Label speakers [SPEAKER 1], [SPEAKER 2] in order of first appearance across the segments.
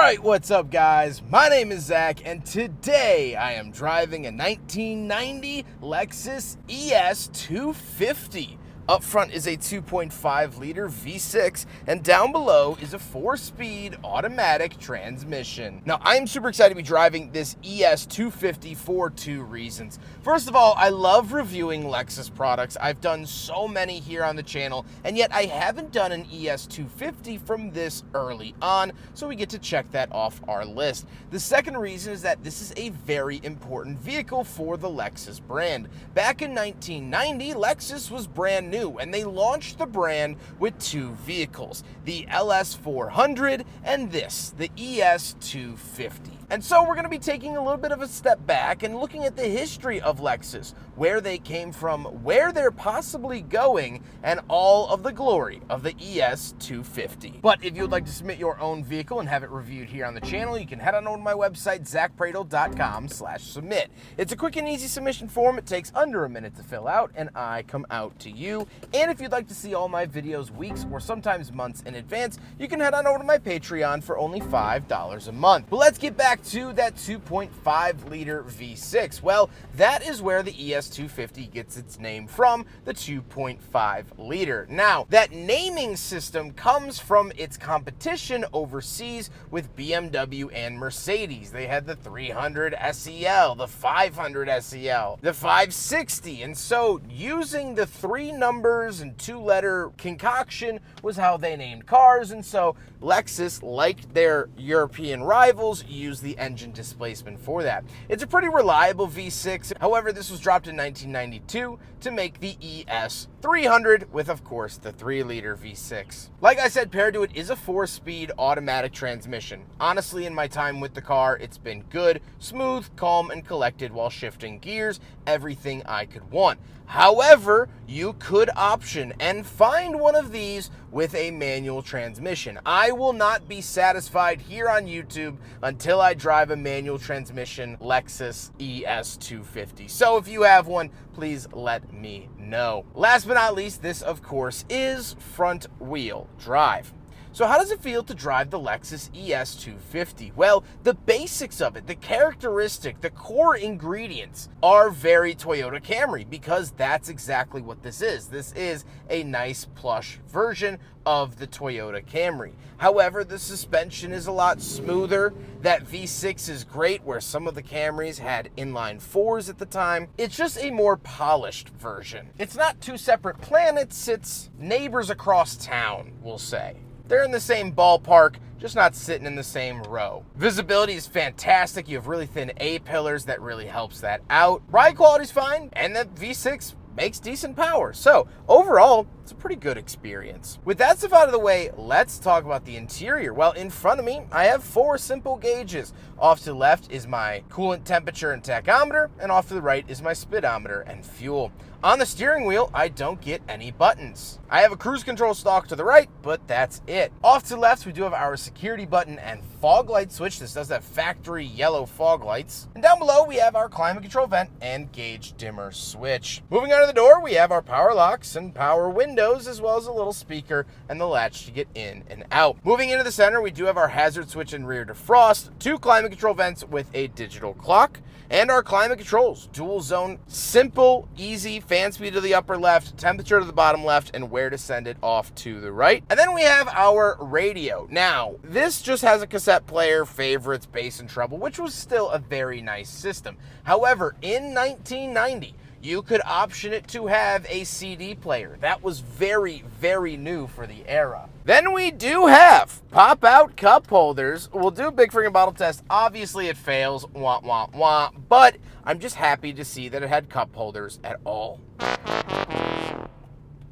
[SPEAKER 1] Alright, what's up guys? My name is Zach, and today I am driving a 1990 Lexus ES250. Up front is a 2.5 liter V6, and down below is a 4-speed automatic transmission. Now, I'm super excited to be driving this ES250 for two reasons. First of all, I love reviewing Lexus products. I've done so many here on the channel, and yet I haven't done an ES250 from this early on, so we get to check that off our list. The second reason is that this is a very important vehicle for the Lexus brand. Back in 1990, Lexus was brand new, and they launched the brand with two vehicles, the LS400 and this, the ES250. And so we're going to be taking a little bit of a step back and looking at the history of Lexus, where they came from, where they're possibly going, and all of the glory of the ES250. But if you would like to submit your own vehicle and have it reviewed here on the channel, you can head on over to my website, zackpradel.com/submit. It's a quick and easy submission form. It takes under a minute to fill out, and I come out to you. And if you'd like to see all my videos weeks or sometimes months in advance, you can head on over to my Patreon for only $5 a month. But let's get back to that 2.5 liter V6. Well, that is where the ES250 gets its name from, the 2.5 liter. Now, that naming system comes from its competition overseas with BMW and Mercedes. They had the 300 SEL, the 500 SEL, the 560, and so using the three numbers and two-letter concoction was how they named cars, and so Lexus, like their European rivals, used the engine displacement for that. It's a pretty reliable V6. However, this was dropped in 1992 to make the ES300 with, of course, the 3-liter V6. Like I said, paired to it is a 4-speed automatic transmission. Honestly, in my time with the car, it's been good, smooth, calm, and collected while shifting gears, everything I could want. However, you could option and find one of these with a manual transmission. I will not be satisfied here on YouTube until I drive a manual transmission Lexus ES250. So if you have one, please let me know. Last but not least, this of course is front wheel drive. So how does it feel to drive the Lexus ES250? Well, the basics of it, the characteristic, the core ingredients are very Toyota Camry, because that's exactly what this is. This is a nice plush version of the Toyota Camry. However, the suspension is a lot smoother. That V6 is great, where some of the Camrys had inline 4s at the time. It's just a more polished version. It's not two separate planets, it's neighbors across town, we'll say. They're in the same ballpark, just not sitting in the same row. Visibility is fantastic. You have really thin A-pillars that really helps that out. Ride quality's fine, and the V6 makes decent power. So overall, it's a pretty good experience. With that stuff out of the way, let's talk about the interior. Well, in front of me, I have 4 simple gauges. Off to the left is my coolant temperature and tachometer, and off to the right is my speedometer and fuel. On the steering wheel, I don't get any buttons. I have a cruise control stalk to the right, but that's it. Off to the left, we do have our security button and fog light switch. This does have factory yellow fog lights. And down below, we have our climate control vent and gauge dimmer switch. Moving out of the door, we have our power locks and power windows, as well as a little speaker and the latch to get in and out. Moving into the center, we do have our hazard switch and rear defrost, 2 climate control vents with a digital clock, and our climate controls, dual zone, simple, easy, fan speed to the upper left, temperature to the bottom left, and where to send it off to the right. And then we have our radio. Now, this just has a cassette player, favorites, bass and treble, which was still a very nice system. However, in 1990, you could option it to have a CD player. That was very, very new for the era. Then we do have pop-out cup holders. We'll do a big freaking bottle test. Obviously it fails, wah, wah, wah, but I'm just happy to see that it had cup holders at all.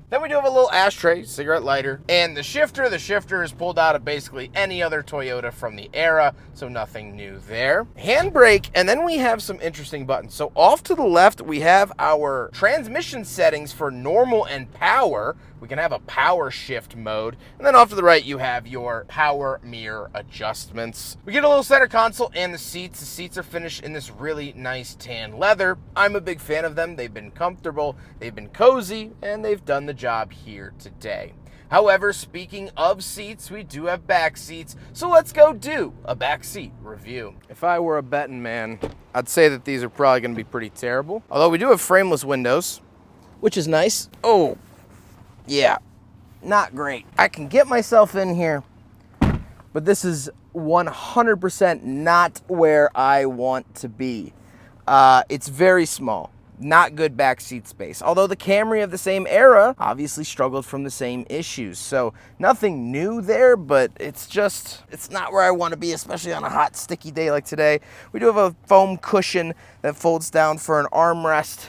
[SPEAKER 1] Then we do have a little ashtray, cigarette lighter, and the shifter. The shifter is pulled out of basically any other Toyota from the era, so nothing new there. Handbrake, and then we have some interesting buttons. So off to the left, we have our transmission settings for normal and power. We can have a power shift mode. And then off to the right, you have your power mirror adjustments. We get a little center console and the seats. The seats are finished in this really nice tan leather. I'm a big fan of them. They've been comfortable, they've been cozy, and they've done the job here today. However, speaking of seats, we do have back seats, so let's go do a back seat review. If I were a betting man, I'd say that these are probably going to be pretty terrible. Although we do have frameless windows, which is nice. Oh, yeah, not great. I can get myself in here, but this is 100% not where I want to be. It's very small. Not good backseat space. Although the Camry of the same era obviously struggled from the same issues. So nothing new there, but it's not where I want to be, especially on a hot, sticky day like today. We do have a foam cushion that folds down for an armrest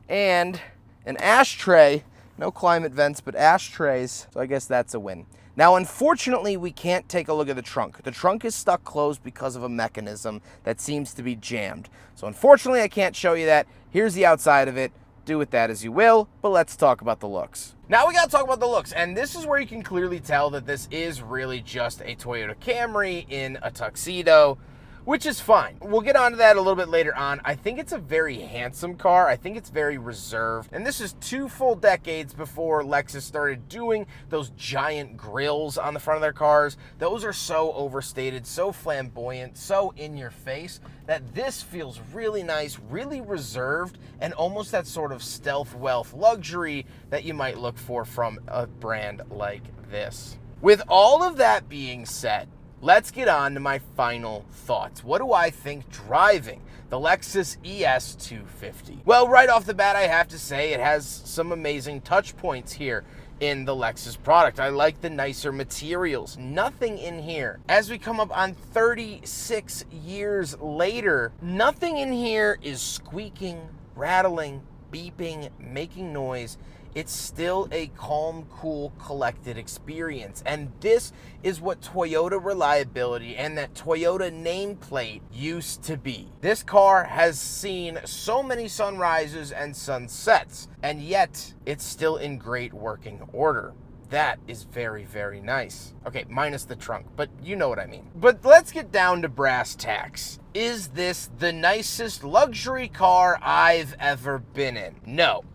[SPEAKER 1] and an ashtray. No climate vents, but ashtrays. So I guess that's a win. Now, unfortunately, we can't take a look at the trunk. The trunk is stuck closed because of a mechanism that seems to be jammed. So unfortunately, I can't show you that. Here's the outside of it. Do with that as you will, but let's talk about the looks. Now we gotta talk about the looks, and this is where you can clearly tell that this is really just a Toyota Camry in a tuxedo, which is fine. We'll get onto that a little bit later on. I think it's a very handsome car. I think it's very reserved. And this is 2 full decades before Lexus started doing those giant grills on the front of their cars. Those are so overstated, so flamboyant, so in your face, that this feels really nice, really reserved, and almost that sort of stealth wealth luxury that you might look for from a brand like this. With all of that being said, let's get on to my final thoughts. What do I think driving the Lexus ES250? Well, right off the bat, I have to say it has some amazing touch points here in the Lexus product. I like the nicer materials. Nothing in here, as we come up on 36 years later, nothing in here is squeaking, rattling, beeping, making noise. It's still a calm, cool, collected experience. And this is what Toyota reliability and that Toyota nameplate used to be. This car has seen so many sunrises and sunsets, and yet it's still in great working order. That is very, very nice. Okay, minus the trunk, but you know what I mean. But let's get down to brass tacks. Is this the nicest luxury car I've ever been in? No.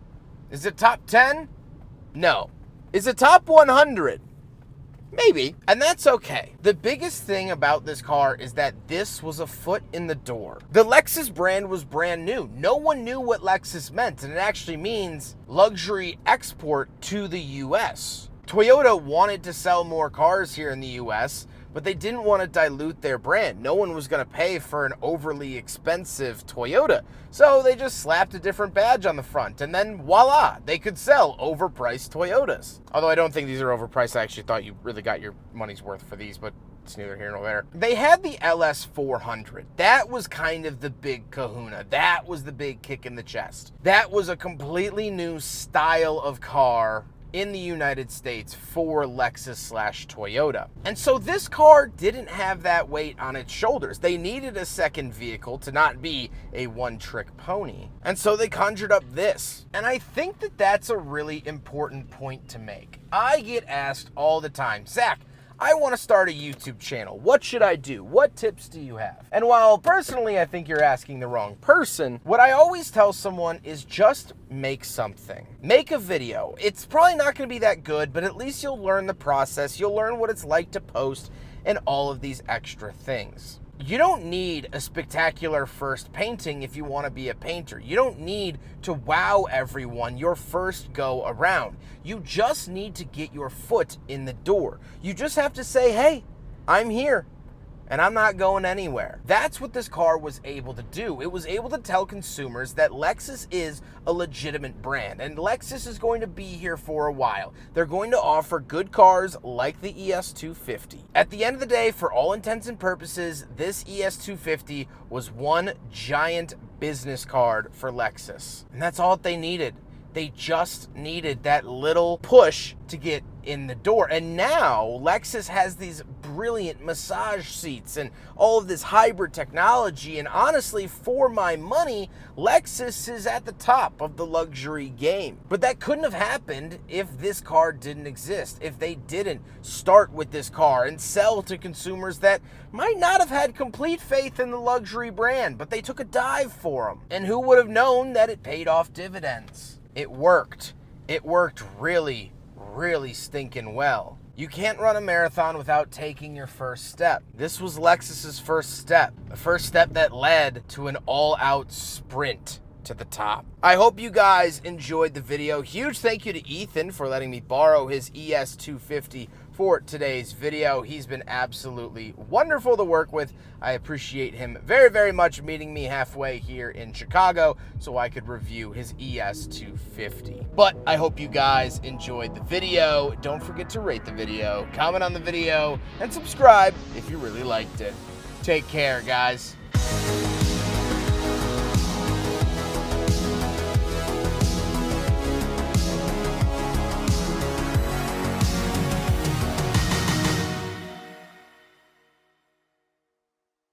[SPEAKER 1] Is it top 10? No. Is it top 100? Maybe. And that's okay. The biggest thing about this car is that this was a foot in the door. The Lexus brand was brand new. No one knew what Lexus meant, and it actually means luxury export to the US. Toyota wanted to sell more cars here in the US, but they didn't want to dilute their brand. No one was going to pay for an overly expensive Toyota. So they just slapped a different badge on the front, and then voila, they could sell overpriced Toyotas. Although I don't think these are overpriced. I actually thought you really got your money's worth for these, but it's neither here nor there. They had the LS400. That was kind of the big kahuna. That was the big kick in the chest. That was a completely new style of car in the United States for Lexus/Toyota. And so this car didn't have that weight on its shoulders. They needed a second vehicle to not be a one-trick pony. And so they conjured up this. And I think that that's a really important point to make. I get asked all the time, Zach, I want to start a YouTube channel. What should I do? What tips do you have? And while personally I think you're asking the wrong person, what I always tell someone is just make something. Make a video. It's probably not going to be that good, but at least you'll learn the process. You'll learn what it's like to post and all of these extra things. You don't need a spectacular first painting if you want to be a painter. You don't need to wow everyone your first go around. You just need to get your foot in the door. You just have to say, hey, I'm here and I'm not going anywhere. That's what this car was able to do. It was able to tell consumers that Lexus is a legitimate brand, and Lexus is going to be here for a while. They're going to offer good cars like the ES250. At the end of the day, for all intents and purposes, this ES250 was one giant business card for Lexus. And that's all they needed. They just needed that little push to get in the door. And now Lexus has these brilliant massage seats and all of this hybrid technology. And honestly, for my money, Lexus is at the top of the luxury game. But that couldn't have happened if this car didn't exist, if they didn't start with this car and sell to consumers that might not have had complete faith in the luxury brand, but they took a dive for them. And who would have known that it paid off dividends? It worked. It worked really, really stinking well. You can't run a marathon without taking your first step. This was Lexus's first step, the first step that led to an all-out sprint to the top. I hope you guys enjoyed the video. Huge thank you to Ethan for letting me borrow his ES250 for today's video. He's been absolutely wonderful to work with. I appreciate him very, very much meeting me halfway here in Chicago so I could review his ES250. But I hope you guys enjoyed the video. Don't forget to rate the video, comment on the video, and subscribe if you really liked it. Take care, guys.